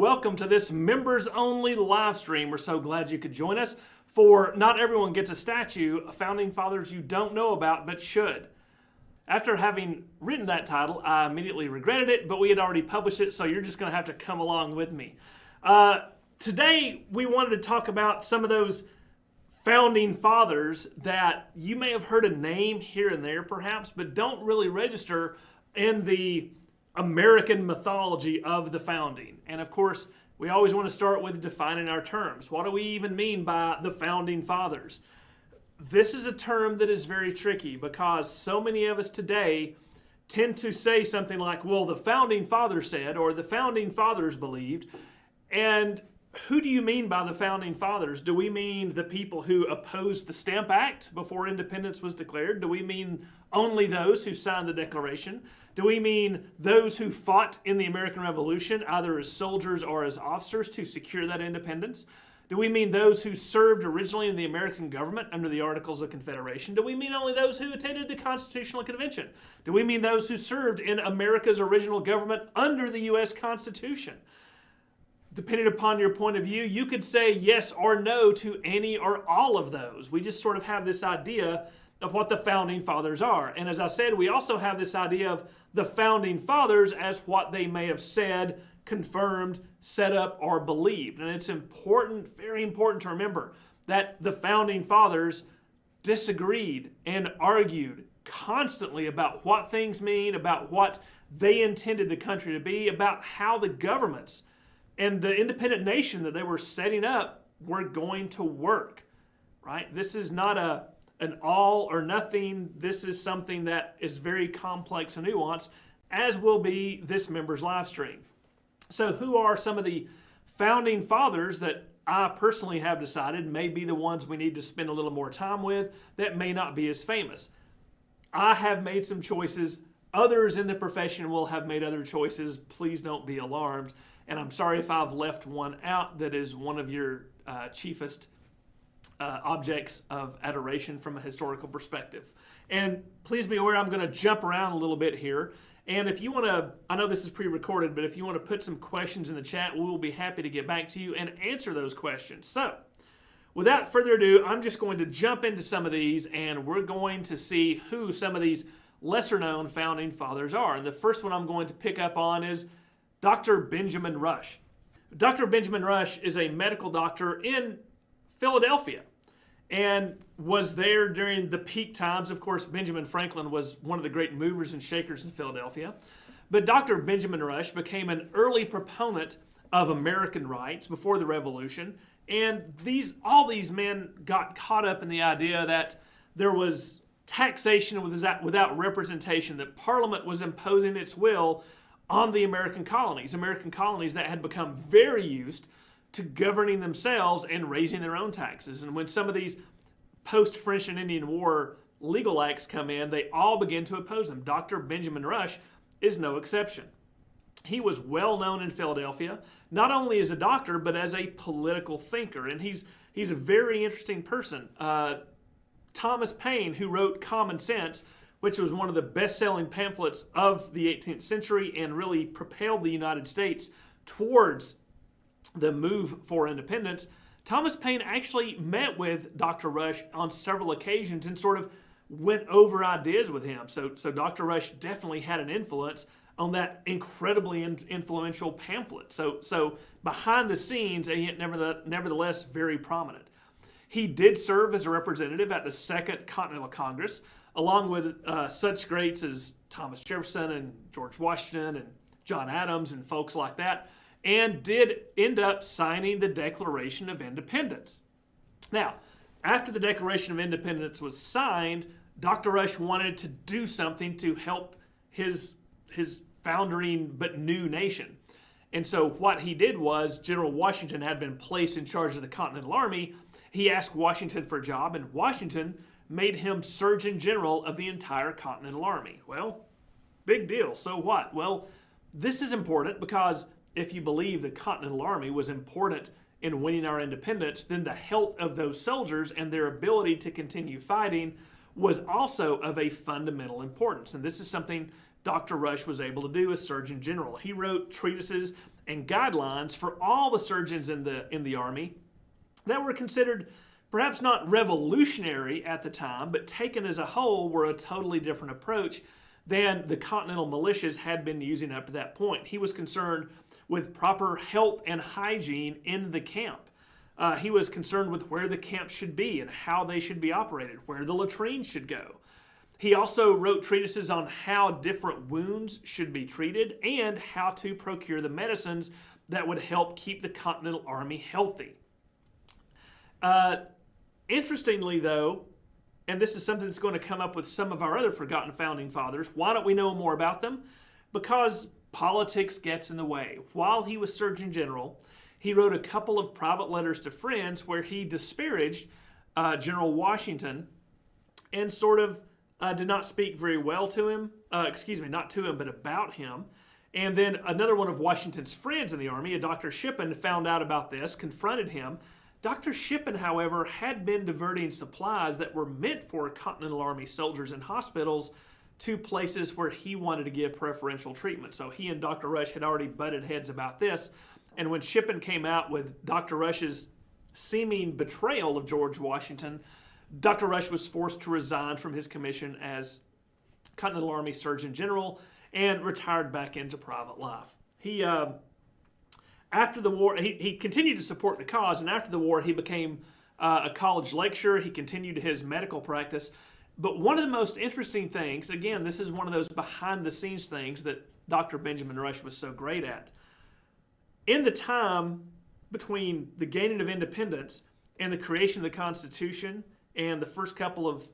welcome to this members-only live stream. We're so glad you could join us. For not everyone gets a statue of founding fathers you don't know about but should. After having written that title, I immediately regretted it, but we had already published it, so you're just going to have to come along with me. Today, we wanted to talk about some of those founding fathers that you may have heard a name here and there, perhaps, but don't really register in the American mythology of the founding. And of course, we always want to start with defining our terms. What do we even mean by the founding fathers? This is a term that is very tricky because so many of us today tend to say something like, well, the founding fathers said, or the founding fathers believed. And who do you mean by the founding fathers? Do we mean the people who opposed the Stamp Act before independence was declared? Do we mean only those who signed the Declaration? Do we mean those who fought in the American Revolution, either as soldiers or as officers, to secure that independence? Do we mean those who served originally in the American government under the Articles of Confederation? Do we mean only those who attended the Constitutional Convention? Do we mean those who served in America's original government under the U.S. Constitution? Depending upon your point of view, you could say yes or no to any or all of those. We just sort of have this idea of what the founding fathers are. And as I said, we also have this idea of the founding fathers as what they may have said, confirmed, set up, or believed. And it's important, very important to remember that the founding fathers disagreed and argued constantly about what things mean, about what they intended the country to be, about how the governments and the independent nation that they were setting up were going to work, right? This is not an all or nothing. This is something that is very complex and nuanced, as will be this members live stream. So who are some of the founding fathers that I personally have decided may be the ones we need to spend a little more time with that may not be as famous? I have made some choices. Others in the profession will have made other choices. Please don't be alarmed. And I'm sorry if I've left one out that is one of your chiefest objects of adoration from a historical perspective. And please be aware I'm going to jump around a little bit here. And if you want to, I know this is pre-recorded, but if you want to put some questions in the chat, we will be happy to get back to you and answer those questions. So without further ado, I'm just going to jump into some of these and we're going to see who some of these lesser known founding fathers are. And the first one I'm going to pick up on is Dr. Benjamin Rush. Dr. Benjamin Rush is a medical doctor in Philadelphia and was there during the peak times. Of course, Benjamin Franklin was one of the great movers and shakers in Philadelphia. But Dr. Benjamin Rush became an early proponent of American rights before the Revolution. And all these men got caught up in the idea that there was taxation without representation, that Parliament was imposing its will on the American colonies that had become very used to governing themselves and raising their own taxes. And when some of these post-French and Indian War legal acts come in, they all begin to oppose them. Dr. Benjamin Rush is no exception. He was well known in Philadelphia, not only as a doctor, but as a political thinker. And he's a very interesting person. Thomas Paine, who wrote Common Sense, which was one of the best-selling pamphlets of the 18th century and really propelled the United States towards the move for independence, Thomas Paine actually met with Dr. Rush on several occasions and sort of went over ideas with him. So Dr. Rush definitely had an influence on that incredibly influential pamphlet. So behind the scenes, and yet nevertheless very prominent. He did serve as a representative at the Second Continental Congress, along with such greats as Thomas Jefferson and George Washington and John Adams and folks like that, and did end up signing the Declaration of Independence. Now, after the Declaration of Independence was signed, Dr. Rush wanted to do something to help his foundering but new nation. And so what he did was, General Washington had been placed in charge of the Continental Army. He asked Washington for a job, and Washington made him Surgeon General of the entire Continental Army. Well, big deal. So what? Well, this is important because if you believe the Continental Army was important in winning our independence, then the health of those soldiers and their ability to continue fighting was also of a fundamental importance. And this is something Dr. Rush was able to do as Surgeon General. He wrote treatises and guidelines for all the surgeons in the Army that were considered perhaps not revolutionary at the time, but taken as a whole were a totally different approach than the Continental militias had been using up to that point. He was concerned with proper health and hygiene in the camp. He was concerned with where the camp should be and how they should be operated, where the latrines should go. He also wrote treatises on how different wounds should be treated and how to procure the medicines that would help keep the Continental Army healthy. Interestingly, though, and this is something that's going to come up with some of our other forgotten founding fathers, why don't we know more about them? Because politics gets in the way. While he was Surgeon General, he wrote a couple of private letters to friends where he disparaged General Washington and sort of did not speak very well to him, not to him, but about him. And then another one of Washington's friends in the Army, a Dr. Shippen, found out about this, confronted him. Dr. Shippen, however, had been diverting supplies that were meant for Continental Army soldiers in hospitals to places where he wanted to give preferential treatment. So he and Dr. Rush had already butted heads about this. And when Shippen came out with Dr. Rush's seeming betrayal of George Washington, Dr. Rush was forced to resign from his commission as Continental Army Surgeon General and retired back into private life. After the war, he continued to support the cause, and after the war, he became a college lecturer. He continued his medical practice. But one of the most interesting things, again, this is one of those behind-the-scenes things that Dr. Benjamin Rush was so great at. In the time between the gaining of independence and the creation of the Constitution and the first couple of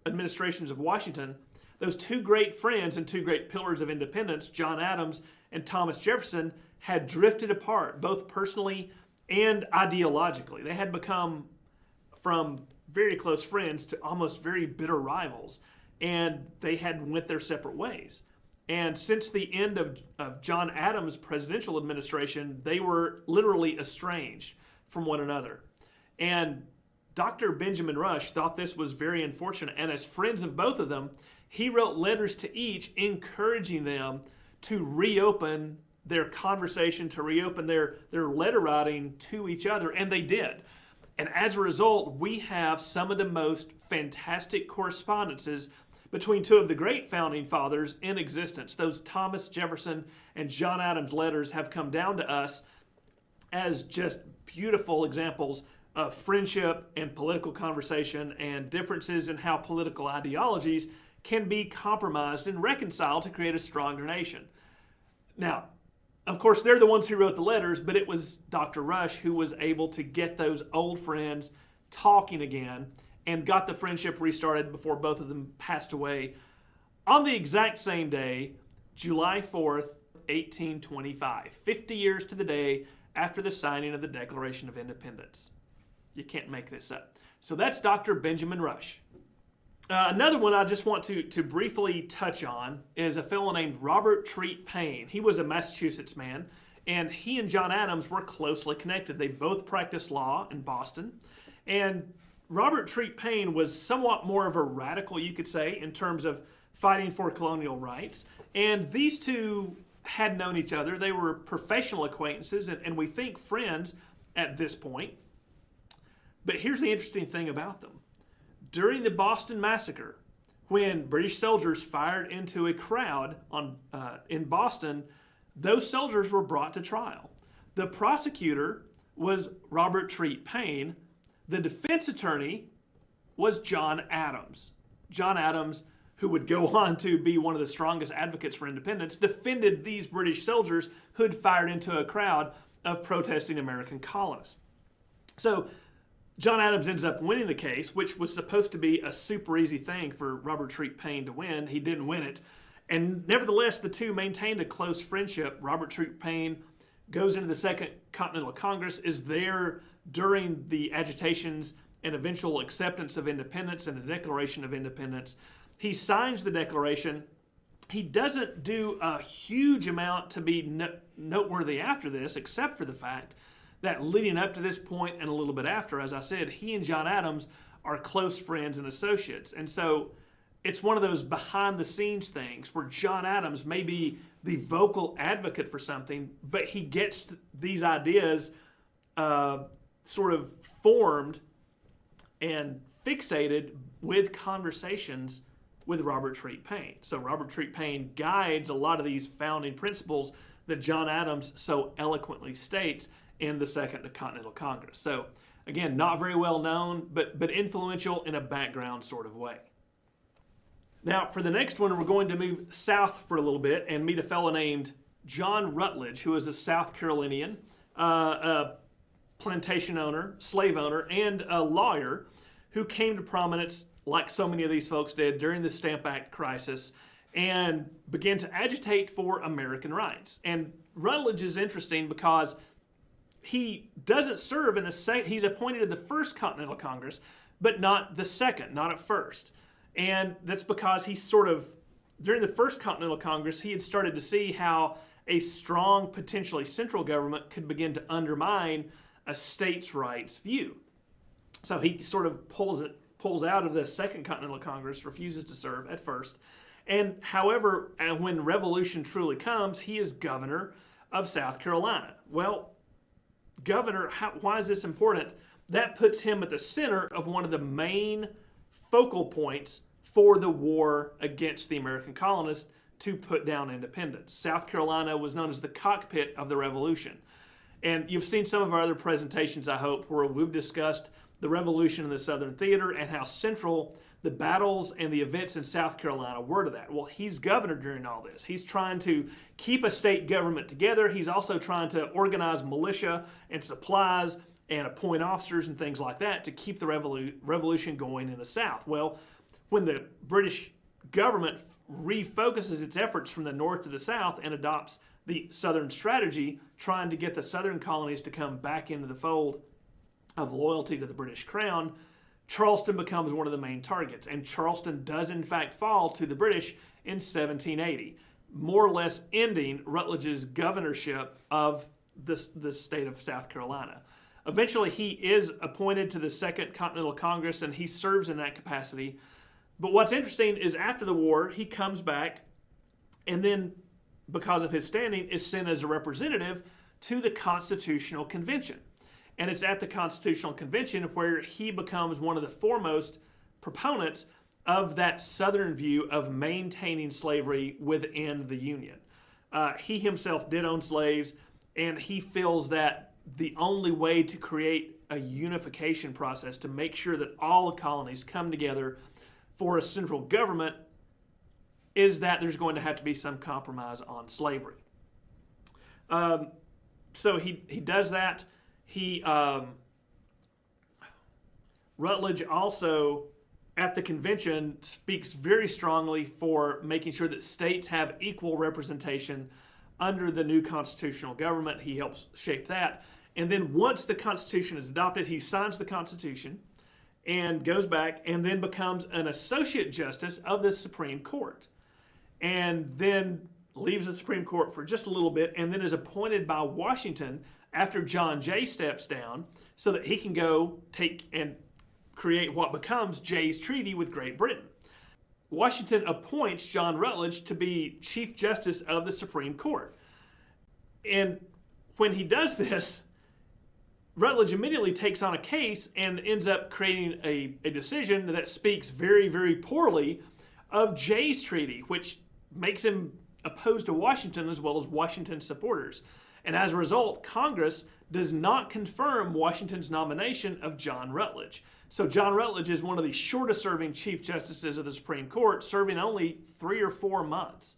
administrations of Washington, those two great friends and two great pillars of independence, John Adams and Thomas Jefferson, had drifted apart, both personally and ideologically. They had become from very close friends to almost very bitter rivals, and they had went their separate ways. And since the end of John Adams' presidential administration, they were literally estranged from one another. And Dr. Benjamin Rush thought this was very unfortunate, and as friends of both of them, he wrote letters to each encouraging them to reopen their conversation, to reopen their letter writing to each other, and they did. And as a result, we have some of the most fantastic correspondences between two of the great founding fathers in existence. Those Thomas Jefferson and John Adams letters have come down to us as just beautiful examples of friendship and political conversation and differences in how political ideologies can be compromised and reconciled to create a stronger nation. Now, of course, they're the ones who wrote the letters, but it was Dr. Rush who was able to get those old friends talking again and got the friendship restarted before both of them passed away on the exact same day, July 4th, 1825, 50 years to the day after the signing of the Declaration of Independence. You can't make this up. So that's Dr. Benjamin Rush. Another one I just want to briefly touch on is a fellow named Robert Treat Paine. He was a Massachusetts man, and he and John Adams were closely connected. They both practiced law in Boston, and Robert Treat Paine was somewhat more of a radical, you could say, in terms of fighting for colonial rights. And these two had known each other. They were professional acquaintances, and we think friends at this point. But here's the interesting thing about them. During the Boston Massacre, when British soldiers fired into a crowd in Boston, those soldiers were brought to trial. The prosecutor was Robert Treat Paine. The defense attorney was John Adams. John Adams, who would go on to be one of the strongest advocates for independence, defended these British soldiers who had fired into a crowd of protesting American colonists. So John Adams ends up winning the case, which was supposed to be a super easy thing for Robert Treat Paine to win. He didn't win it. And nevertheless, the two maintained a close friendship. Robert Treat Paine goes into the Second Continental Congress, is there during the agitations and eventual acceptance of independence and the Declaration of Independence. He signs the Declaration. He doesn't do a huge amount to be noteworthy after this, except for the fact that leading up to this point and a little bit after, as I said, he and John Adams are close friends and associates. And so it's one of those behind-the-scenes things where John Adams may be the vocal advocate for something, but he gets these ideas sort of formed and fixated with conversations with Robert Treat Paine. So Robert Treat Paine guides a lot of these founding principles that John Adams so eloquently states in the Second Continental Congress. So again, not very well known, but influential in a background sort of way. Now, for the next one, we're going to move south for a little bit and meet a fellow named John Rutledge, who is a South Carolinian, a plantation owner, slave owner, and a lawyer who came to prominence, like so many of these folks did, during the Stamp Act crisis and began to agitate for American rights. And Rutledge is interesting because he doesn't serve in the he's appointed to the First Continental Congress, but not the second, not at first. And that's because he sort of, during the First Continental Congress, he had started to see how a strong, potentially central government could begin to undermine a states' rights view. So he sort of pulls out of the Second Continental Congress, refuses to serve at first. And however, when revolution truly comes, he is governor of South Carolina. Well, governor, why is this important? That puts him at the center of one of the main focal points for the war against the American colonists to put down independence. South Carolina was known as the cockpit of the Revolution. And you've seen some of our other presentations, I hope, where we've discussed the Revolution in the Southern Theater and how central the battles and the events in South Carolina were to that. Well, he's governor during all this. He's trying to keep a state government together. He's also trying to organize militia and supplies and appoint officers and things like that to keep the revolution going in the South. Well, when the British government refocuses its efforts from the North to the South and adopts the Southern strategy, trying to get the Southern colonies to come back into the fold of loyalty to the British Crown, Charleston becomes one of the main targets. And Charleston does in fact fall to the British in 1780, more or less ending Rutledge's governorship of the state of South Carolina. Eventually, he is appointed to the Second Continental Congress, and he serves in that capacity. But what's interesting is after the war, he comes back, and then, because of his standing, is sent as a representative to the Constitutional Convention. And it's at the Constitutional Convention where he becomes one of the foremost proponents of that Southern view of maintaining slavery within the Union. He himself did own slaves, and he feels that the only way to create a unification process to make sure that all the colonies come together for a central government is that there's going to have to be some compromise on slavery. So he does that. Rutledge also, at the convention, speaks very strongly for making sure that states have equal representation under the new constitutional government. He helps shape that. And then once the Constitution is adopted, he signs the Constitution and goes back and then becomes an associate justice of the Supreme Court. And then leaves the Supreme Court for just a little bit and then is appointed by Washington after John Jay steps down so that he can go take and create what becomes Jay's Treaty with Great Britain. Washington appoints John Rutledge to be Chief Justice of the Supreme Court. And when he does this, Rutledge immediately takes on a case and ends up creating a decision that speaks very, very poorly of Jay's Treaty, which makes him opposed to Washington as well as Washington's supporters. And as a result, Congress does not confirm Washington's nomination of John Rutledge. So John Rutledge is one of the shortest serving Chief Justices of the Supreme Court, serving only 3 or 4 months.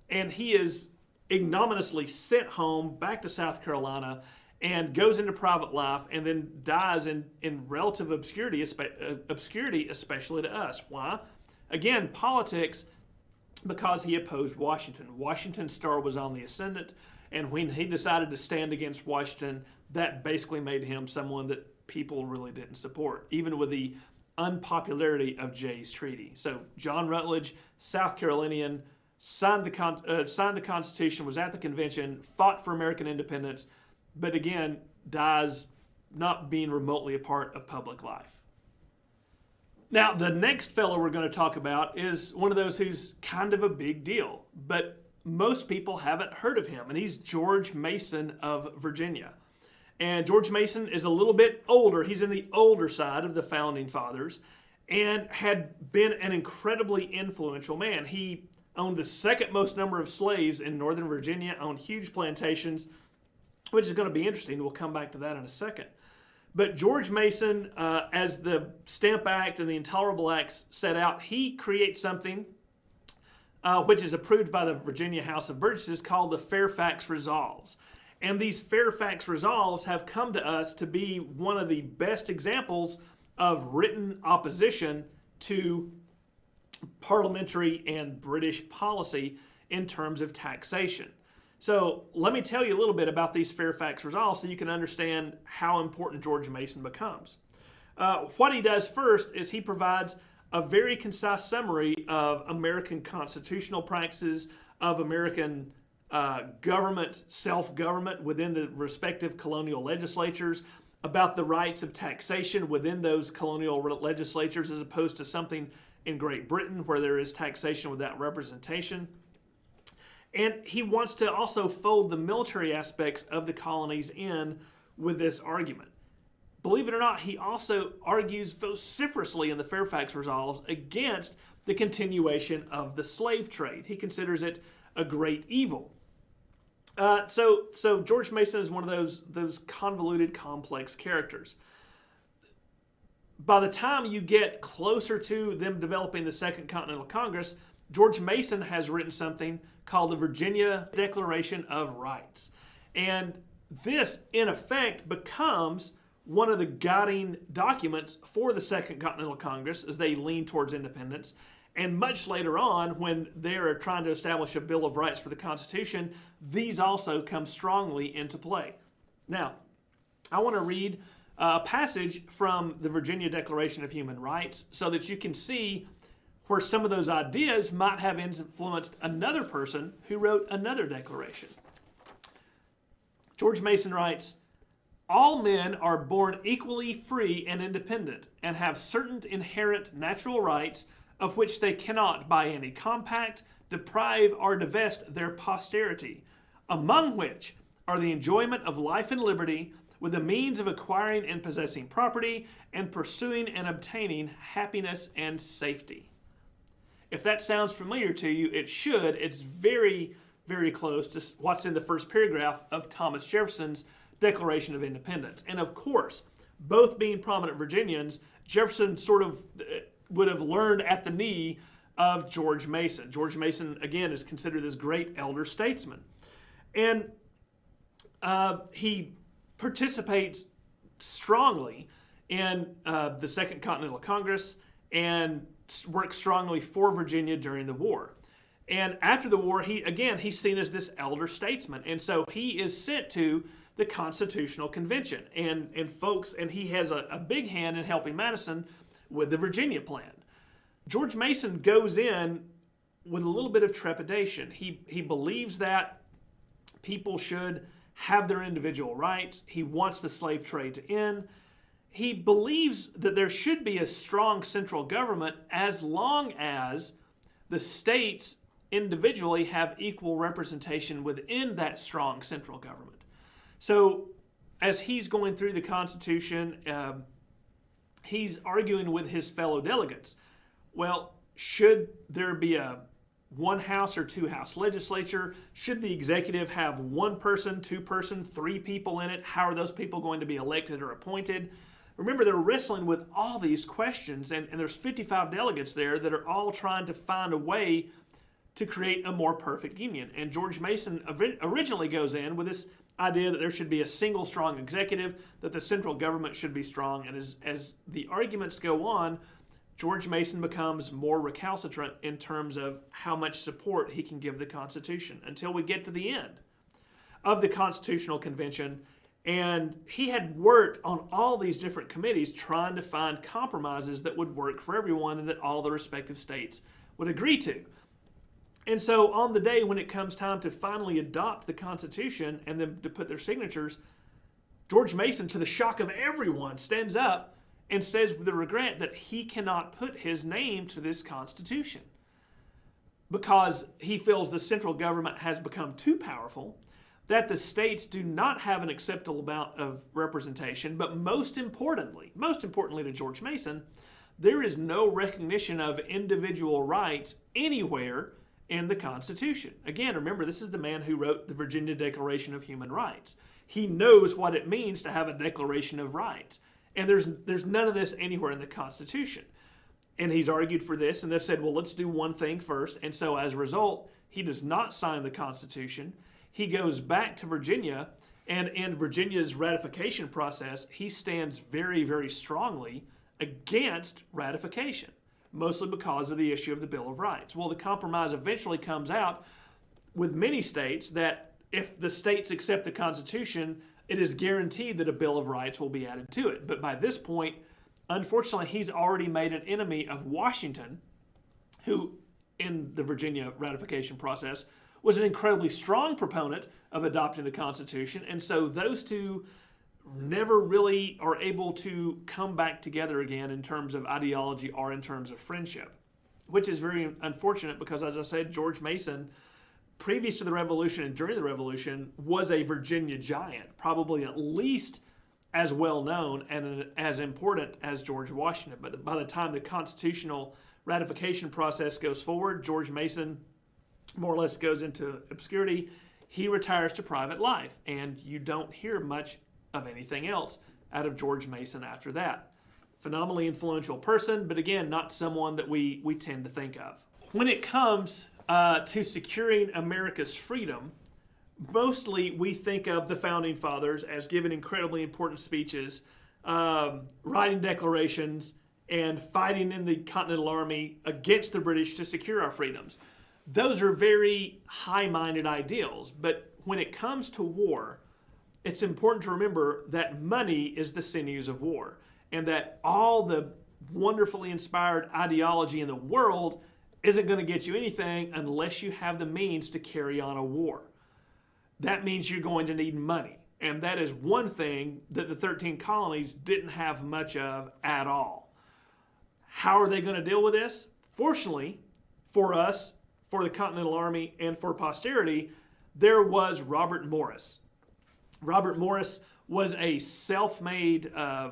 And he is ignominiously sent home back to South Carolina and goes into private life and then dies in relative obscurity, especially to us. Why? Again, politics, because he opposed Washington. Washington's star was on the ascendant, and when he decided to stand against Washington, that basically made him someone that people really didn't support, even with the unpopularity of Jay's Treaty. So John Rutledge, South Carolinian, signed the Constitution, was at the convention, fought for American independence, but again, dies not being remotely a part of public life. Now, the next fellow we're going to talk about is one of those who's kind of a big deal, but most people haven't heard of him, and he's George Mason of Virginia. And George Mason is a little bit older. He's in the older side of the Founding Fathers and had been an incredibly influential man. He owned the second most number of slaves in Northern Virginia, owned huge plantations, which is going to be interesting. We'll come back to that in a second. But George Mason, as the Stamp Act and the Intolerable Acts set out, he creates something which is approved by the Virginia House of Burgesses called the Fairfax Resolves. And these Fairfax Resolves have come to us to be one of the best examples of written opposition to parliamentary and British policy in terms of taxation. So let me tell you a little bit about these Fairfax Resolves so you can understand how important George Mason becomes. What he does first is he provides a very concise summary of American constitutional practices, of American government, self-government within the respective colonial legislatures, about the rights of taxation within those colonial legislatures as opposed to something in Great Britain where there is taxation without representation. And he wants to also fold the military aspects of the colonies in with this argument. Believe it or not, he also argues vociferously in the Fairfax Resolves against the continuation of the slave trade. He considers it a great evil. So George Mason is one of those convoluted, complex characters. By the time you get closer to them developing the Second Continental Congress, George Mason has written something called the Virginia Declaration of Rights. And this, in effect, becomes one of the guiding documents for the Second Continental Congress as they lean towards independence. And much later on, when they're trying to establish a Bill of Rights for the Constitution, these also come strongly into play. Now, I want to read a passage from the Virginia Declaration of Human Rights so that you can see where some of those ideas might have influenced another person who wrote another declaration. George Mason writes, "All men are born equally free and independent, and have certain inherent natural rights of which they cannot by any compact deprive or divest their posterity, among which are the enjoyment of life and liberty, with the means of acquiring and possessing property, and pursuing and obtaining happiness and safety." If that sounds familiar to you, it should. It's very, very close to what's in the first paragraph of Thomas Jefferson's Declaration of Independence. And of course, both being prominent Virginians, Jefferson sort of would have learned at the knee of George Mason. George Mason, again, is considered this great elder statesman. And he participates strongly in the Second Continental Congress and works strongly for Virginia during the war. And after the war, he's seen as this elder statesman. And so he is sent to the Constitutional Convention. And he has a big hand in helping Madison with the Virginia plan. George Mason goes in with a little bit of trepidation. He believes that people should have their individual rights. He wants the slave trade to end. He believes that there should be a strong central government as long as the states individually have equal representation within that strong central government. So as he's going through the Constitution, he's arguing with his fellow delegates. Well, should there be a one-house or two-house legislature? Should the executive have one person, two person, three people in it? How are those people going to be elected or appointed? Remember, they're wrestling with all these questions, and there's 55 delegates there that are all trying to find a way to create a more perfect union. And George Mason originally goes in with this idea that there should be a single strong executive, that the central government should be strong. And as the arguments go on, George Mason becomes more recalcitrant in terms of how much support he can give the Constitution until we get to the end of the Constitutional Convention. And he had worked on all these different committees trying to find compromises that would work for everyone and that all the respective states would agree to. And so on the day when it comes time to finally adopt the Constitution and then to put their signatures, George Mason, to the shock of everyone, stands up and says with a regret that he cannot put his name to this Constitution. because he feels the central government has become too powerful, that the states do not have an acceptable amount of representation, but most importantly to George Mason, there is no recognition of individual rights anywhere in the Constitution. Again, remember, this is the man who wrote the Virginia Declaration of Human Rights. He knows what it means to have a Declaration of Rights. And there's none of this anywhere in the Constitution. And he's argued for this, and they've said, well, let's do one thing first. And so as a result, he does not sign the Constitution. He goes back to Virginia, and in Virginia's ratification process, he stands very, very strongly against ratification, mostly because of the issue of the Bill of Rights. Well, the compromise eventually comes out with many states that if the states accept the Constitution, it is guaranteed that a Bill of Rights will be added to it. But by this point, unfortunately, he's already made an enemy of Washington, who, in the Virginia ratification process, was an incredibly strong proponent of adopting the Constitution. And so those two never really are able to come back together again in terms of ideology or in terms of friendship, which is very unfortunate because, as I said, George Mason, previous to the Revolution and during the Revolution, was a Virginia giant, probably at least as well known and as important as George Washington. But by the time the constitutional ratification process goes forward, George Mason more or less goes into obscurity. He retires to private life, and you don't hear much of anything else out of George Mason after that. Phenomenally influential person, but again, not someone that we tend to think of. When it comes to securing America's freedom, mostly we think of the Founding Fathers as giving incredibly important speeches, writing declarations, and fighting in the Continental Army against the British to secure our freedoms. Those are very high-minded ideals, but when it comes to war, it's important to remember that money is the sinews of war, and that all the wonderfully inspired ideology in the world isn't going to get you anything unless you have the means to carry on a war. That means you're going to need money, and that is one thing that the 13 colonies didn't have much of at all. How are they going to deal with this? Fortunately, for us, for the Continental Army, and for posterity, there was Robert Morris. Robert Morris was a self-made, I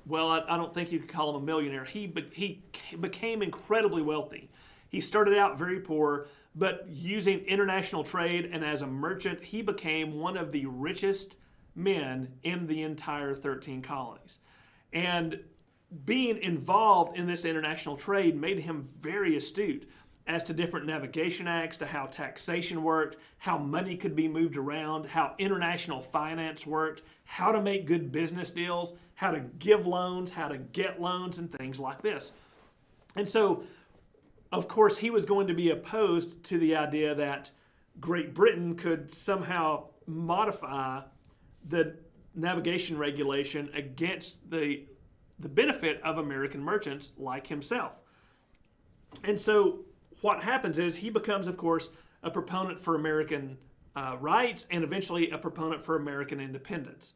don't think you could call him a millionaire. He became incredibly wealthy. He started out very poor, but using international trade and as a merchant, he became one of the richest men in the entire 13 colonies. And being involved in this international trade made him very astute as to different navigation acts, to how taxation worked, how money could be moved around, how international finance worked, how to make good business deals, how to give loans, how to get loans, and things like this. And so, of course, he was going to be opposed to the idea that Great Britain could somehow modify the navigation regulation against the benefit of American merchants like himself. And so what happens is he becomes, of course, a proponent for American rights and eventually a proponent for American independence.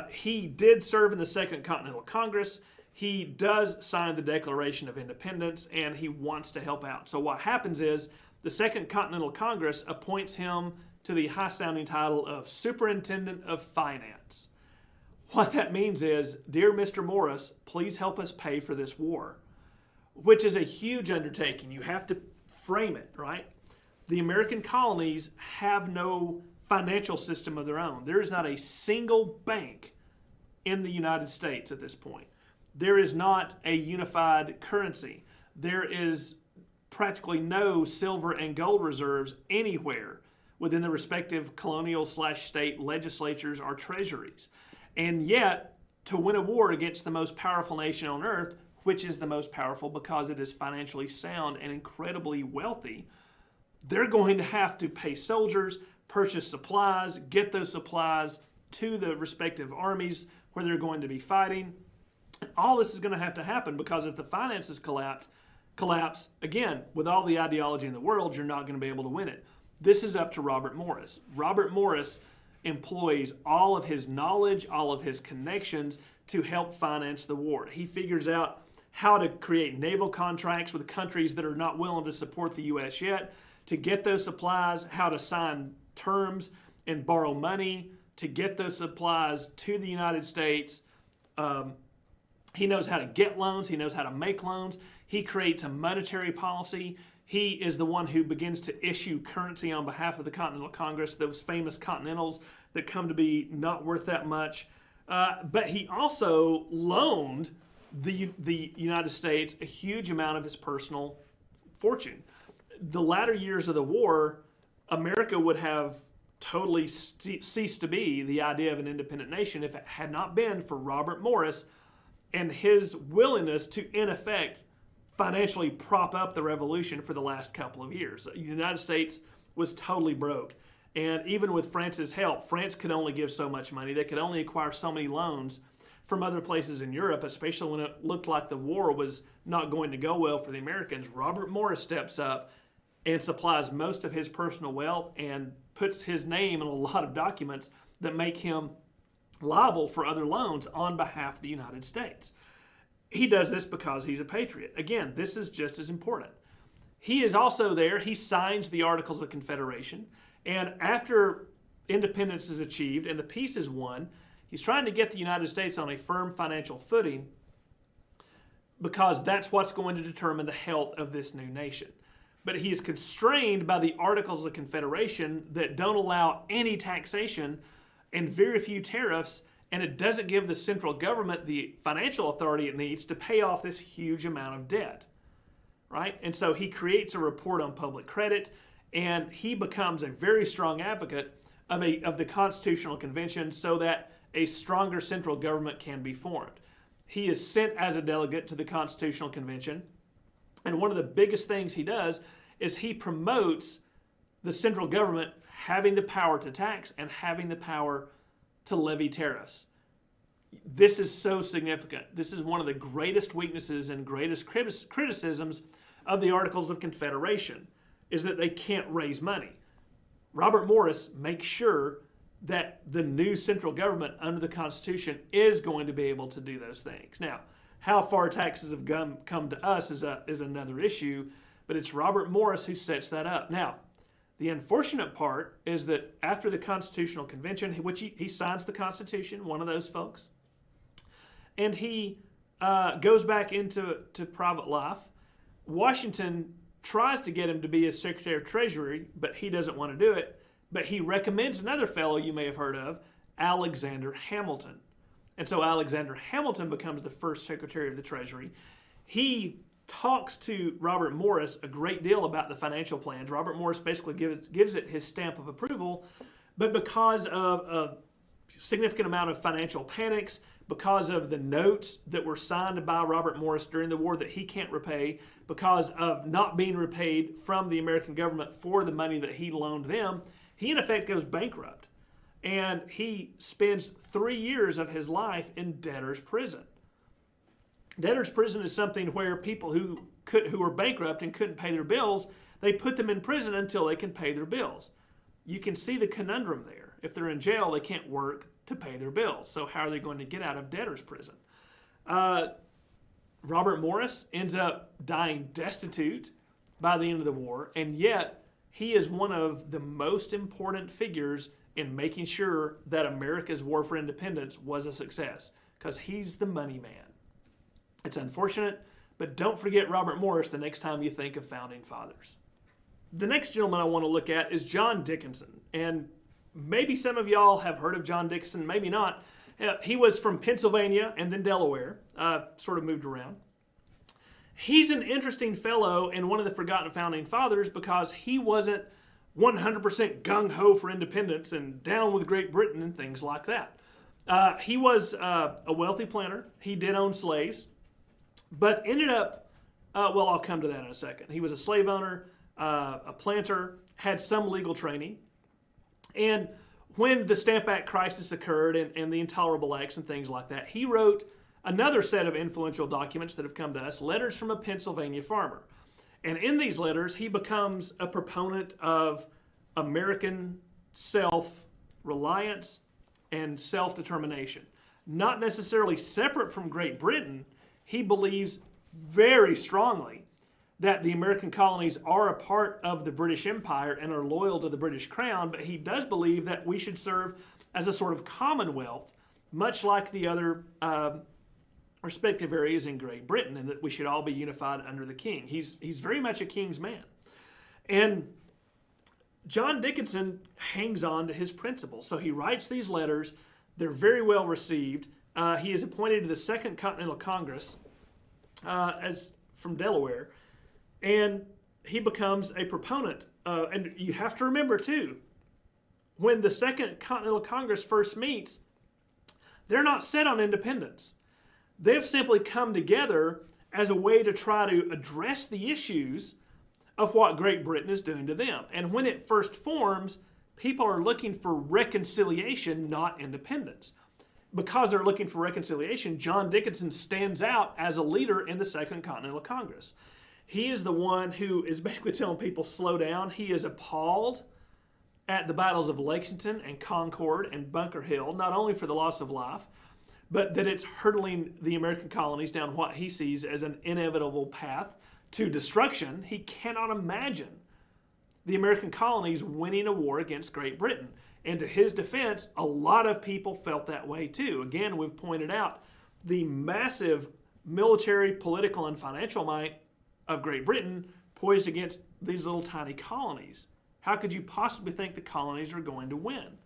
He did serve in the Second Continental Congress. He does sign the Declaration of Independence, and he wants to help out. So what happens is the Second Continental Congress appoints him to the high-sounding title of Superintendent of Finance. What that means is, dear Mr. Morris, please help us pay for this war, which is a huge undertaking. You have to frame it, right? The American colonies have no financial system of their own. There is not a single bank in the United States at this point. There is not a unified currency. There is practically no silver and gold reserves anywhere within the respective colonial/state legislatures or treasuries. And yet, to win a war against the most powerful nation on earth, which is the most powerful because it is financially sound and incredibly wealthy, they're going to have to pay soldiers, purchase supplies, get those supplies to the respective armies where they're going to be fighting. All this is going to have to happen because if the finances collapse, again, with all the ideology in the world, you're not going to be able to win it. This is up to Robert Morris. Robert Morris employs all of his knowledge, all of his connections to help finance the war. He figures out how to create naval contracts with countries that are not willing to support the U.S. yet, to get those supplies, how to sign terms and borrow money to get those supplies to the United States. He knows how to get loans. He knows how to make loans. He creates a monetary policy. He is the one who begins to issue currency on behalf of the Continental Congress, those famous Continentals that come to be not worth that much. But he also loaned the United States a huge amount of his personal fortune. The latter years of the war, America would have totally ceased to be the idea of an independent nation if it had not been for Robert Morris and his willingness to, in effect, financially prop up the revolution for the last couple of years. The United States was totally broke. And even with France's help, France could only give so much money. They could only acquire so many loans from other places in Europe, especially when it looked like the war was not going to go well for the Americans. Robert Morris steps up and supplies most of his personal wealth and puts his name in a lot of documents that make him liable for other loans on behalf of the United States. He does this because he's a patriot. Again, this is just as important. He is also there. He signs the Articles of Confederation. And after independence is achieved and the peace is won, he's trying to get the United States on a firm financial footing because that's what's going to determine the health of this new nation. But he is constrained by the Articles of Confederation that don't allow any taxation and very few tariffs, and it doesn't give the central government the financial authority it needs to pay off this huge amount of debt, right? And so he creates a report on public credit, and he becomes a very strong advocate of the Constitutional Convention so that a stronger central government can be formed. He is sent as a delegate to the Constitutional Convention, and one of the biggest things he does is he promotes the central government having the power to tax and having the power to levy tariffs. This is so significant. This is one of the greatest weaknesses and greatest criticisms of the Articles of Confederation, is that they can't raise money. Robert Morris makes sure that the new central government under the Constitution is going to be able to do those things. Now, how far taxes have come to us is another issue, but it's Robert Morris who sets that up. Now, the unfortunate part is that after the Constitutional Convention, which he signs the Constitution, one of those folks, and he goes back into private life, Washington tries to get him to be his Secretary of Treasury, but he doesn't want to do it. But he recommends another fellow you may have heard of, Alexander Hamilton. And so Alexander Hamilton becomes the first Secretary of the Treasury. He talks to Robert Morris a great deal about the financial plans. Robert Morris basically gives it his stamp of approval, but because of a significant amount of financial panics, because of the notes that were signed by Robert Morris during the war that he can't repay, because of not being repaid from the American government for the money that he loaned them, he in effect goes bankrupt. And he spends 3 years of his life in debtor's prison. Debtor's prison is something where people who were bankrupt and couldn't pay their bills, they put them in prison until they can pay their bills. You can see the conundrum there. If they're in jail, they can't work to pay their bills. So how are they going to get out of debtor's prison? Robert Morris ends up dying destitute by the end of the war, and yet he is one of the most important figures in making sure that America's war for independence was a success, because he's the money man. It's unfortunate, but don't forget Robert Morris the next time you think of founding fathers. The next gentleman I want to look at is John Dickinson, and maybe some of y'all have heard of John Dickinson, maybe not. He was from Pennsylvania and then Delaware, sort of moved around. He's an interesting fellow and one of the forgotten founding fathers because he wasn't 100% gung-ho for independence and down with Great Britain and things like that. He was a wealthy planter. He did own slaves, but ended up, well, I'll come to that in a second. He was a slave owner, a planter, had some legal training, and when the Stamp Act crisis occurred and the Intolerable Acts and things like that, he wrote another set of influential documents that have come to us, letters from a Pennsylvania farmer. And in these letters, he becomes a proponent of American self-reliance and self-determination. Not necessarily separate from Great Britain, he believes very strongly that the American colonies are a part of the British Empire and are loyal to the British Crown, but he does believe that we should serve as a sort of commonwealth, much like the other respective areas in Great Britain, and that we should all be unified under the king. He's very much a king's man. And John Dickinson hangs on to his principles. So he writes these letters. They're very well received. He is appointed to the Second Continental Congress as from Delaware, and he becomes a proponent. And you have to remember, too, when the Second Continental Congress first meets, they're not set on independence. They've simply come together as a way to try to address the issues of what Great Britain is doing to them. And when it first forms, people are looking for reconciliation, not independence. Because they're looking for reconciliation, John Dickinson stands out as a leader in the Second Continental Congress. He is the one who is basically telling people, slow down. He is appalled at the battles of Lexington and Concord and Bunker Hill, not only for the loss of life, but that it's hurtling the American colonies down what he sees as an inevitable path to destruction. He cannot imagine the American colonies winning a war against Great Britain. And to his defense, a lot of people felt that way too. Again, we've pointed out the massive military, political, and financial might of Great Britain poised against these little tiny colonies. How could you possibly think the colonies are going to win?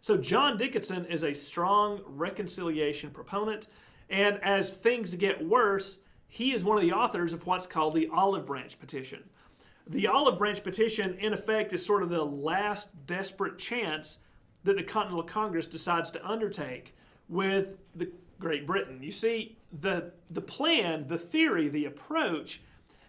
So John Dickinson is a strong reconciliation proponent, and as things get worse, he is one of the authors of what's called the Olive Branch Petition. The Olive Branch Petition, in effect, is sort of the last desperate chance that the Continental Congress decides to undertake with Great Britain. You see, the plan, the theory, the approach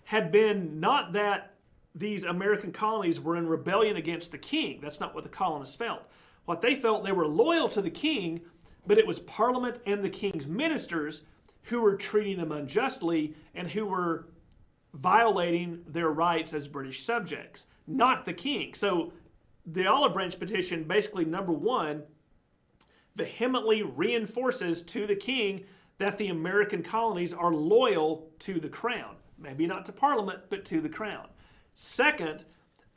had been not that these American colonies were in rebellion against the king. That's not what the colonists felt. What they felt, they were loyal to the king, but it was Parliament and the king's ministers who were treating them unjustly and who were violating their rights as British subjects, not the king. So the Olive Branch Petition, basically, number one, vehemently reinforces to the king that the American colonies are loyal to the crown. Maybe not to Parliament, but to the crown. Second,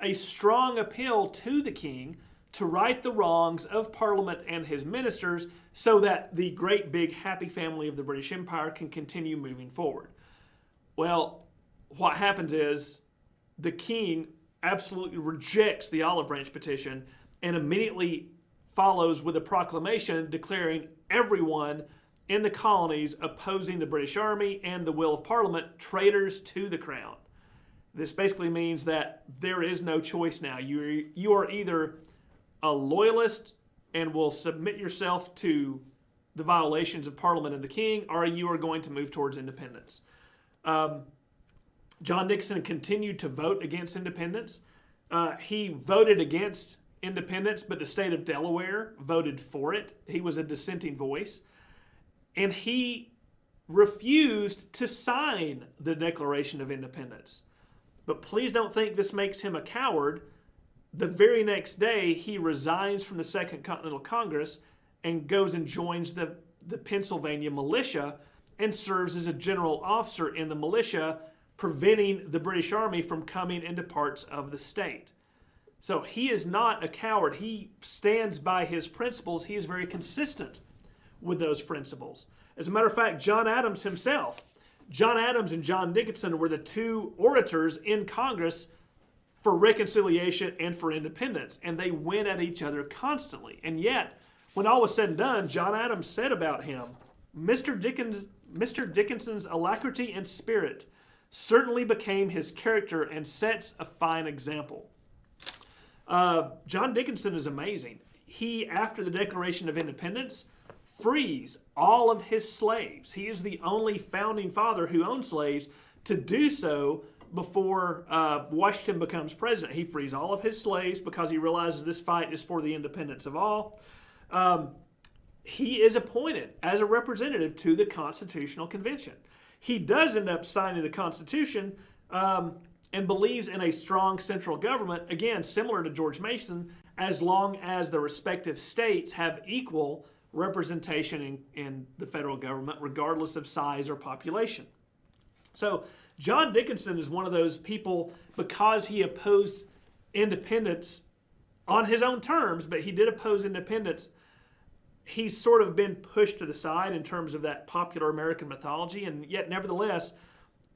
a strong appeal to the king to right the wrongs of Parliament and his ministers so that the great big happy family of the British Empire can continue moving forward. Well, what happens is the king absolutely rejects the Olive Branch Petition and immediately follows with a proclamation declaring everyone in the colonies opposing the British Army and the will of Parliament traitors to the crown. This basically means that there is no choice now. You are either a loyalist and will submit yourself to the violations of Parliament and the king, or you are going to move towards independence. John Dickinson continued to vote against independence. He voted against independence, but the state of Delaware voted for it. He was a dissenting voice. And he refused to sign the Declaration of Independence. But please don't think this makes him a coward. The very next day, he resigns from the Second Continental Congress and goes and joins the Pennsylvania militia and serves as a general officer in the militia, preventing the British Army from coming into parts of the state. So he is not a coward. He stands by his principles. He is very consistent with those principles. As a matter of fact, John Adams himself, John Adams and John Dickinson were the two orators in Congress for reconciliation and for independence, and they went at each other constantly. And yet, when all was said and done, John Adams said about him, Mr. Dickinson's alacrity and spirit certainly became his character and sets a fine example. John Dickinson is amazing. He, after the Declaration of Independence, frees all of his slaves. He is the only founding father who owned slaves to do so before Washington becomes president. He frees all of his slaves because he realizes this fight is for the independence of all. He is appointed as a representative to the Constitutional Convention. He does end up signing the Constitution and believes in a strong central government, again, similar to George Mason, as long as the respective states have equal representation in the federal government, regardless of size or population. So John Dickinson is one of those people, because he opposed independence on his own terms, but he did oppose independence. He's sort of been pushed to the side in terms of that popular American mythology, and yet nevertheless,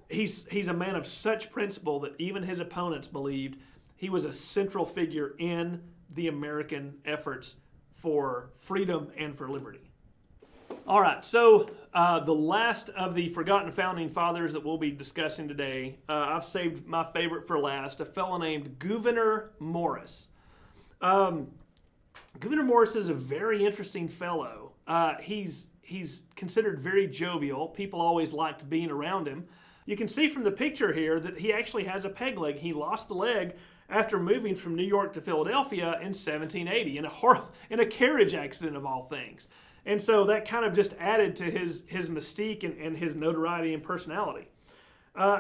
he's a man of such principle that even his opponents believed he was a central figure in the American efforts for freedom and for liberty. All right, so the last of the forgotten founding fathers that we'll be discussing today, I've saved my favorite for last, a fellow named Gouverneur Morris. Gouverneur Morris is a very interesting fellow. He's considered very jovial. People always liked being around him. You can see from the picture here that he actually has a peg leg. He lost the leg after moving from New York to Philadelphia in 1780 in a carriage accident of all things. And so that kind of just added to his mystique and his notoriety and personality.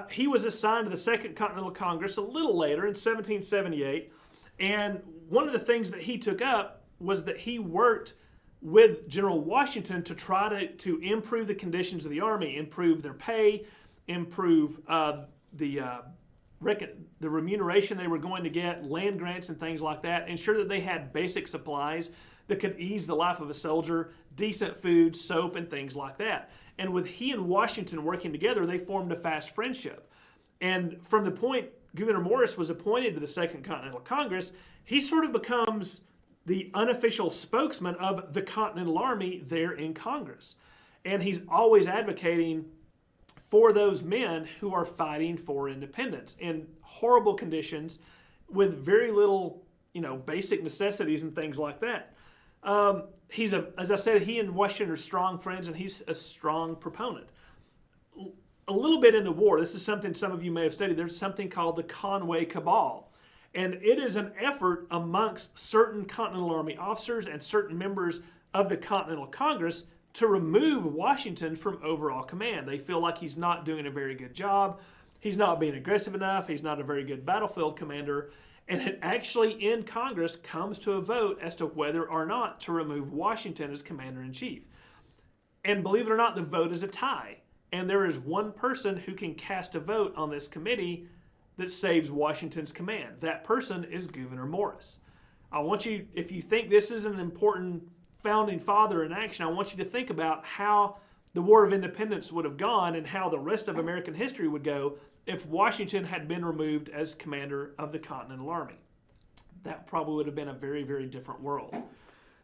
He was assigned to the Second Continental Congress a little later in 1778. And one of the things that he took up was that he worked with General Washington to try to improve the conditions of the Army, improve their pay, improve the remuneration they were going to get, land grants and things like that, ensure that they had basic supplies that could ease the life of a soldier, decent food, soap, and things like that. And with he and Washington working together, they formed a fast friendship. And from the point Gouverneur Morris was appointed to the Second Continental Congress, he sort of becomes the unofficial spokesman of the Continental Army there in Congress. And he's always advocating for those men who are fighting for independence in horrible conditions with very little, basic necessities and things like that. As I said, he and Washington are strong friends, and he's a strong proponent. A little bit in the war, this is something some of you may have studied, there's something called the Conway Cabal. And it is an effort amongst certain Continental Army officers and certain members of the Continental Congress to remove Washington from overall command. They feel like he's not doing a very good job. He's not being aggressive enough. He's not a very good battlefield commander. And it actually in Congress comes to a vote as to whether or not to remove Washington as commander-in-chief. And believe it or not, the vote is a tie. And there is one person who can cast a vote on this committee that saves Washington's command. That person is Gouverneur Morris. I want you, if you think this is an important founding father in action, I want you to think about how the War of Independence would have gone and how the rest of American history would go if Washington had been removed as commander of the Continental Army. That probably would have been a very, very different world.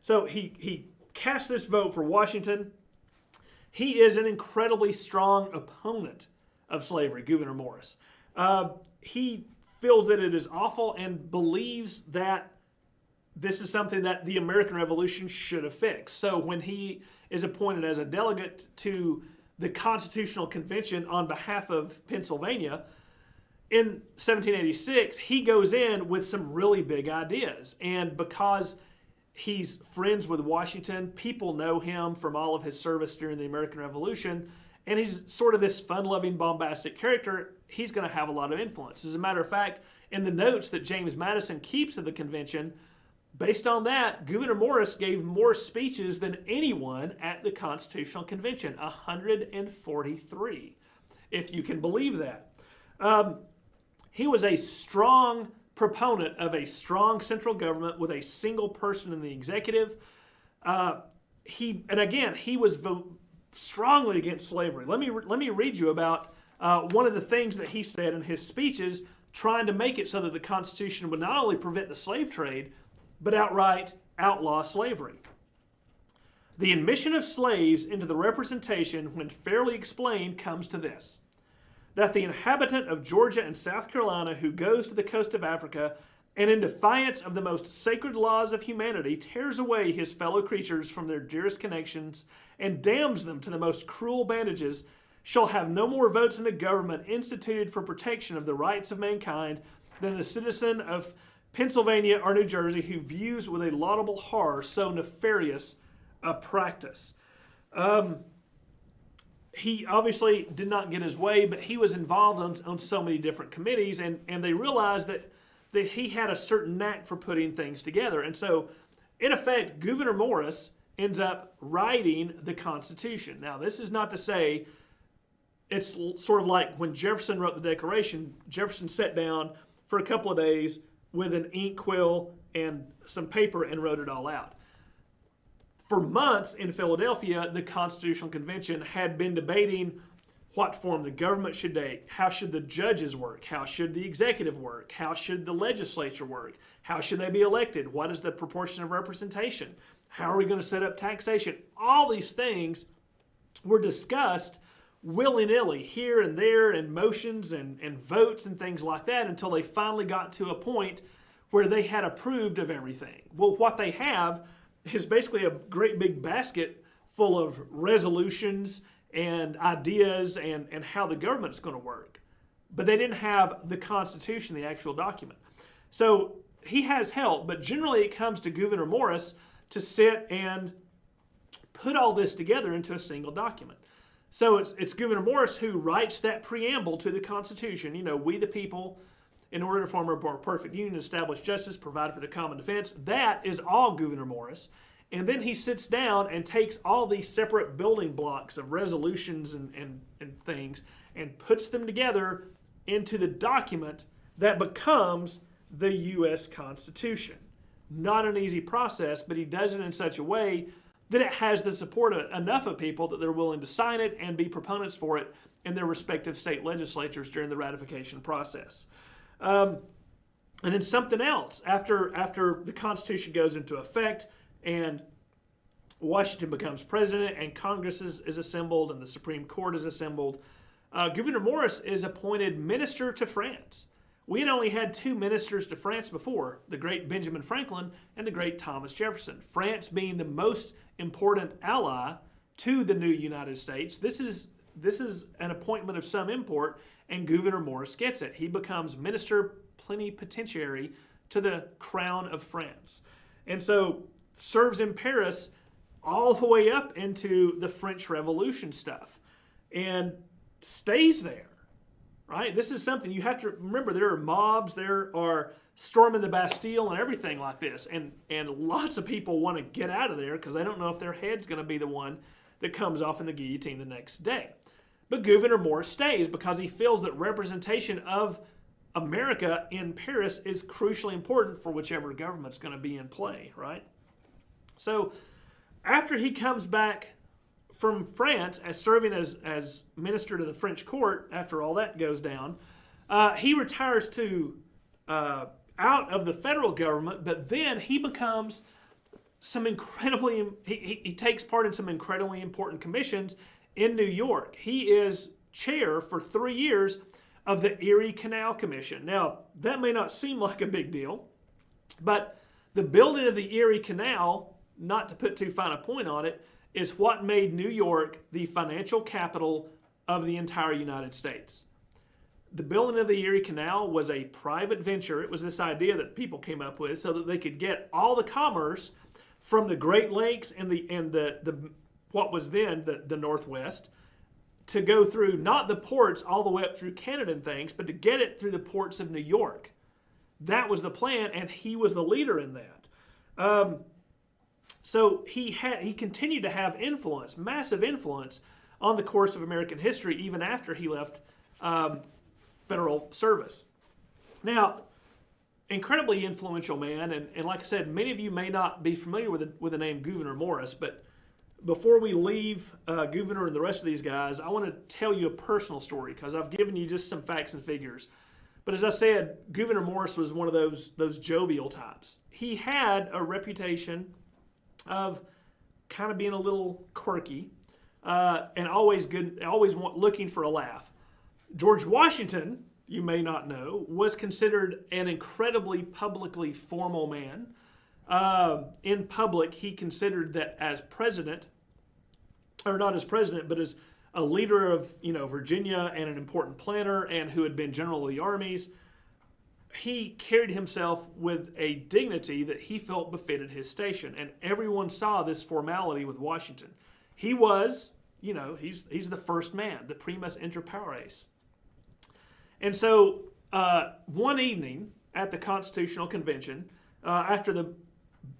So he cast this vote for Washington. He is an incredibly strong opponent of slavery, Gouverneur Morris. He feels that it is awful and believes that this is something that the American Revolution should have fixed. So when he is appointed as a delegate to the Constitutional Convention on behalf of Pennsylvania in 1786, he goes in with some really big ideas. And because he's friends with Washington, people know him from all of his service during the American Revolution, and he's sort of this fun-loving, bombastic character. He's going to have a lot of influence. As a matter of fact, in the notes that James Madison keeps of the convention, based on that, Gouverneur Morris gave more speeches than anyone at the Constitutional Convention, 143, if you can believe that. He was a strong proponent of a strong central government with a single person in the executive. He was strongly against slavery. Let me read you about one of the things that he said in his speeches, trying to make it so that the Constitution would not only prevent the slave trade, but outright outlaw slavery. The admission of slaves into the representation, when fairly explained, comes to this: that the inhabitant of Georgia and South Carolina who goes to the coast of Africa and in defiance of the most sacred laws of humanity tears away his fellow creatures from their dearest connections and damns them to the most cruel bandages shall have no more votes in a government instituted for protection of the rights of mankind than the citizen of Pennsylvania or New Jersey who views with a laudable horror so nefarious a practice. He obviously did not get his way, but he was involved on so many different committees, and they realized that he had a certain knack for putting things together. And so, in effect, Gouverneur Morris ends up writing the Constitution. Now, this is not to say it's sort of like when Jefferson wrote the Declaration, Jefferson sat down for a couple of days with an ink quill and some paper and wrote it all out. For months in Philadelphia, the Constitutional Convention had been debating what form the government should take, how should the judges work, how should the executive work, how should the legislature work, how should they be elected, what is the proportion of representation, how are we going to set up taxation. All these things were discussed willy-nilly here and there in motions and votes and things like that until they finally got to a point where they had approved of everything. Well, what they have is basically a great big basket full of resolutions and ideas and how the government's going to work. But they didn't have the Constitution, the actual document. So he has help, but generally it comes to Gouverneur Morris to sit and put all this together into a single document. So it's Gouverneur Morris who writes that preamble to the Constitution. You know, we the people, in order to form a more perfect union, establish justice, provide for the common defense. That is all Gouverneur Morris. And then he sits down and takes all these separate building blocks of resolutions and things and puts them together into the document that becomes the U.S. Constitution. Not an easy process, but he does it in such a way that it has the support of enough of people that they're willing to sign it and be proponents for it in their respective state legislatures during the ratification process. And then something else, after the Constitution goes into effect and Washington becomes president and Congress is assembled and the Supreme Court is assembled, Gouverneur Morris is appointed minister to France. We had only had two ministers to France before, the great Benjamin Franklin and the great Thomas Jefferson. France being the most important ally to the new United States. This is an appointment of some import, and Gouverneur Morris gets it. He becomes minister plenipotentiary to the crown of France. And so serves in Paris all the way up into the French Revolution stuff and stays there, right? This is something you have to remember. There are mobs, there are storming the Bastille and everything like this. And lots of people want to get out of there because they don't know if their head's going to be the one that comes off in the guillotine the next day. But Gouverneur Morris stays because he feels that representation of America in Paris is crucially important for whichever government's going to be in play, right? So after he comes back from France as serving as minister to the French court, after all that goes down, he retires to out of the federal government, but then he becomes he takes part in some incredibly important commissions in New York. He is chair for 3 years of the Erie Canal Commission. Now, that may not seem like a big deal, but the building of the Erie Canal, not to put too fine a point on it, is what made New York the financial capital of the entire United States. The building of the Erie Canal was a private venture. It was this idea that people came up with so that they could get all the commerce from the Great Lakes and the what was then the Northwest to go through not the ports all the way up through Canada and things, but to get it through the ports of New York. That was the plan, and he was the leader in that. So he continued to have influence, massive influence, on the course of American history, even after he left federal service. Now, incredibly influential man, and like I said, many of you may not be familiar with the name Gouverneur Morris, but before we leave Gouverneur and the rest of these guys, I want to tell you a personal story because I've given you just some facts and figures. But as I said, Gouverneur Morris was one of those jovial types. He had a reputation of kind of being a little quirky and always looking for a laugh. George Washington, you may not know, was considered an incredibly publicly formal man. In public, he considered that as president, or not as president, but as a leader of Virginia and an important planner and who had been general of the armies, he carried himself with a dignity that he felt befitted his station. And everyone saw this formality with Washington. He was, he's the first man, the primus inter pares. And so one evening at the Constitutional Convention, after the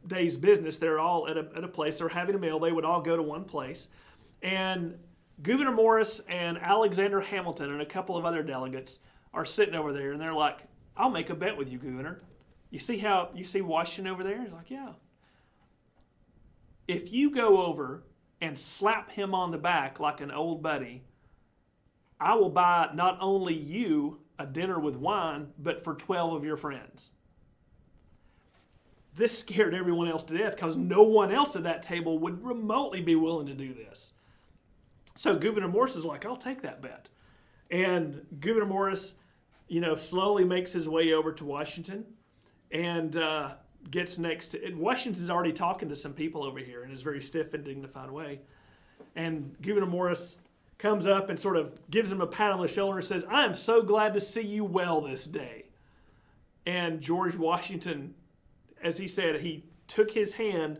day's business, they're all at a place, they're having a meal, they would all go to one place. And Gouverneur Morris and Alexander Hamilton and a couple of other delegates are sitting over there, and they're like, I'll make a bet with you, Gouverneur. You see Washington over there? He's like, yeah. If you go over and slap him on the back like an old buddy, I will buy not only you a dinner with wine, but for 12 of your friends. This scared everyone else to death because no one else at that table would remotely be willing to do this. So Gouverneur Morris is like, I'll take that bet. And Gouverneur Morris, slowly makes his way over to Washington and gets next to it. Washington's already talking to some people over here in his very stiff and dignified way. And Gouverneur Morris comes up and sort of gives him a pat on the shoulder and says, I am so glad to see you well this day. And George Washington, as he said, he took his hand,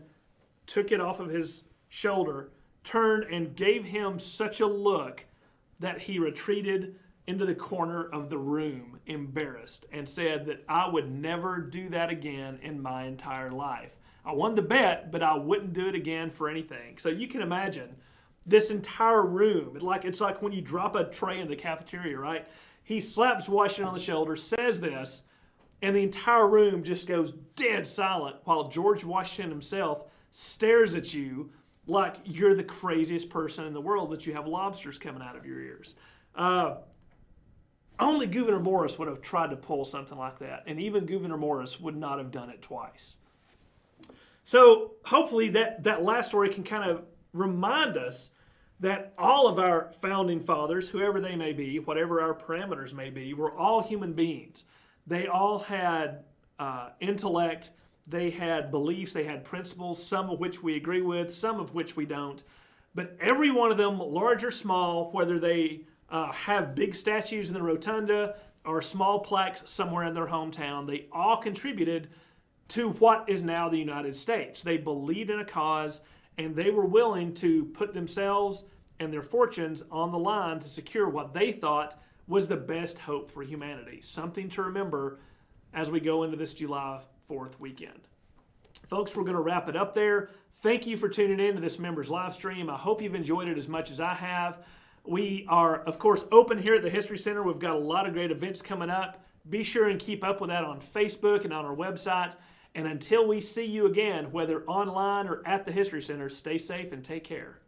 took it off of his shoulder, turned and gave him such a look that he retreated into the corner of the room, embarrassed, and said that I would never do that again in my entire life. I won the bet, but I wouldn't do it again for anything. So you can imagine this entire room. It's like when you drop a tray in the cafeteria, right? He slaps Washington on the shoulder, says this, and the entire room just goes dead silent while George Washington himself stares at you like you're the craziest person in the world, that you have lobsters coming out of your ears. Only Gouverneur Morris would have tried to pull something like that, and even Gouverneur Morris would not have done it twice. So hopefully that last story can kind of remind us that all of our founding fathers, whoever they may be, whatever our parameters may be, were all human beings. They all had intellect, they had beliefs, they had principles, some of which we agree with, some of which we don't. But every one of them, large or small, whether they have big statues in the rotunda or small plaques somewhere in their hometown, they all contributed to what is now the United States. They believed in a cause, and they were willing to put themselves and their fortunes on the line to secure what they thought was the best hope for humanity. Something to remember as we go into this July 4th weekend. Folks, we're going to wrap it up there. Thank you for tuning in to this members live stream. I hope you've enjoyed it as much as I have. We are, of course, open here at the History Center. We've got a lot of great events coming up. Be sure and keep up with that on Facebook and on our website. And until we see you again, whether online or at the History Center, stay safe and take care.